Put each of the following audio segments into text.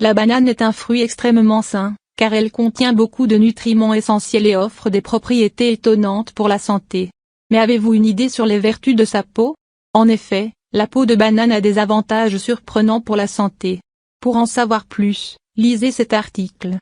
La banane est un fruit extrêmement sain, car elle contient beaucoup de nutriments essentiels et offre des propriétés étonnantes pour la santé. Mais avez-vous une idée sur les vertus de sa peau? En effet, la peau de banane a des avantages surprenants pour la santé. Pour en savoir plus, lisez cet article.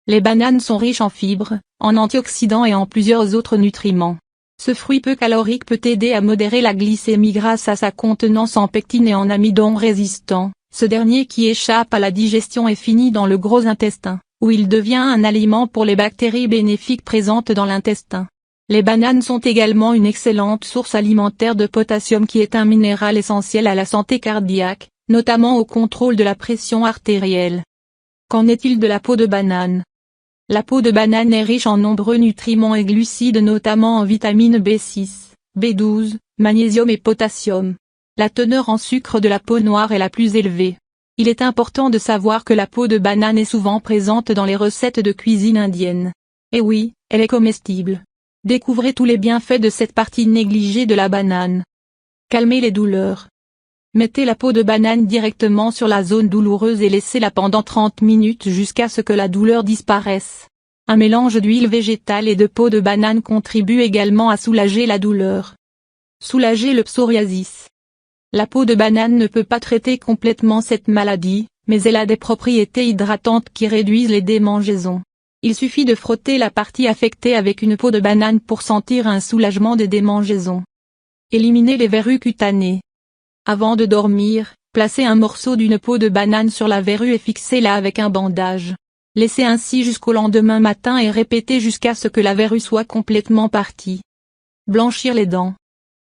Les bananes sont riches en fibres, en antioxydants et en plusieurs autres nutriments. Ce fruit peu calorique peut aider à modérer la glycémie grâce à sa contenance en pectine et en amidon résistant. Ce dernier qui échappe à la digestion et finit dans le gros intestin, où il devient un aliment pour les bactéries bénéfiques présentes dans l'intestin. Les bananes sont également une excellente source alimentaire de potassium qui est un minéral essentiel à la santé cardiaque, notamment au contrôle de la pression artérielle. Qu'en est-il de la peau de banane? La peau de banane est riche en nombreux nutriments et glucides notamment en vitamines B6, B12, magnésium et potassium. La teneur en sucre de la peau noire est la plus élevée. Il est important de savoir que la peau de banane est souvent présente dans les recettes de cuisine indienne. Et oui, elle est comestible. Découvrez tous les bienfaits de cette partie négligée de la banane. Calmez les douleurs. Mettez la peau de banane directement sur la zone douloureuse et laissez-la pendant 30 minutes jusqu'à ce que la douleur disparaisse. Un mélange d'huile végétale et de peau de banane contribue également à soulager la douleur. Soulager le psoriasis. La peau de banane ne peut pas traiter complètement cette maladie, mais elle a des propriétés hydratantes qui réduisent les démangeaisons. Il suffit de frotter la partie affectée avec une peau de banane pour sentir un soulagement des démangeaisons. Éliminer les verrues cutanées. Avant de dormir, placez un morceau d'une peau de banane sur la verrue et fixez-la avec un bandage. Laissez ainsi jusqu'au lendemain matin et répétez jusqu'à ce que la verrue soit complètement partie. Blanchir les dents.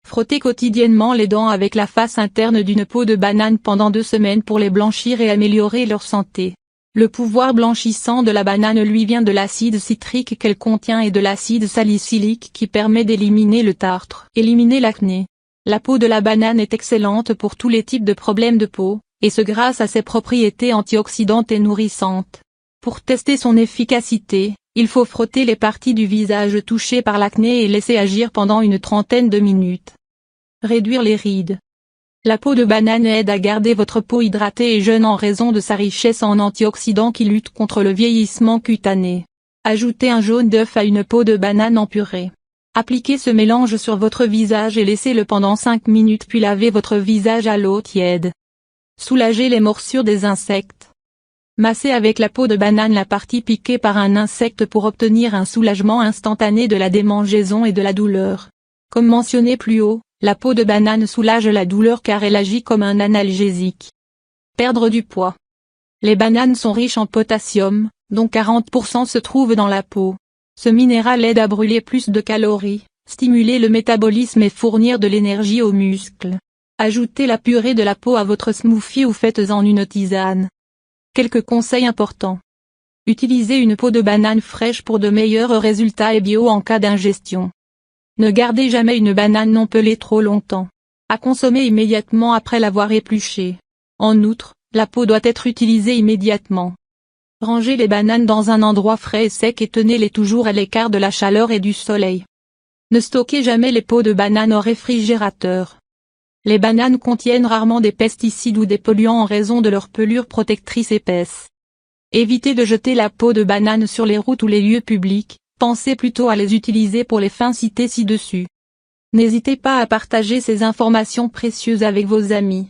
Frottez quotidiennement les dents avec la face interne d'une peau de banane pendant 2 semaines pour les blanchir et améliorer leur santé. Le pouvoir blanchissant de la banane lui vient de l'acide citrique qu'elle contient et de l'acide salicylique qui permet d'éliminer le tartre. Éliminer l'acné. La peau de la banane est excellente pour tous les types de problèmes de peau, et ce grâce à ses propriétés antioxydantes et nourrissantes. Pour tester son efficacité, il faut frotter les parties du visage touchées par l'acné et laisser agir pendant une trentaine de minutes. Réduire les rides. La peau de banane aide à garder votre peau hydratée et jeune en raison de sa richesse en antioxydants qui luttent contre le vieillissement cutané. Ajoutez un jaune d'œuf à une peau de banane en purée. Appliquez ce mélange sur votre visage et laissez-le pendant 5 minutes puis lavez votre visage à l'eau tiède. Soulagez les morsures des insectes. Massez avec la peau de banane la partie piquée par un insecte pour obtenir un soulagement instantané de la démangeaison et de la douleur. Comme mentionné plus haut, la peau de banane soulage la douleur car elle agit comme un analgésique. Perdre du poids. Les bananes sont riches en potassium, dont 40% se trouvent dans la peau. Ce minéral aide à brûler plus de calories, stimuler le métabolisme et fournir de l'énergie aux muscles. Ajoutez la purée de la peau à votre smoothie ou faites-en une tisane. Quelques conseils importants. Utilisez une peau de banane fraîche pour de meilleurs résultats et bio en cas d'ingestion. Ne gardez jamais une banane non pelée trop longtemps. À consommer immédiatement après l'avoir épluchée. En outre, la peau doit être utilisée immédiatement. Rangez les bananes dans un endroit frais et sec et tenez-les toujours à l'écart de la chaleur et du soleil. Ne stockez jamais les peaux de banane au réfrigérateur. Les bananes contiennent rarement des pesticides ou des polluants en raison de leur pelure protectrice épaisse. Évitez de jeter la peau de banane sur les routes ou les lieux publics, pensez plutôt à les utiliser pour les fins citées ci-dessus. N'hésitez pas à partager ces informations précieuses avec vos amis.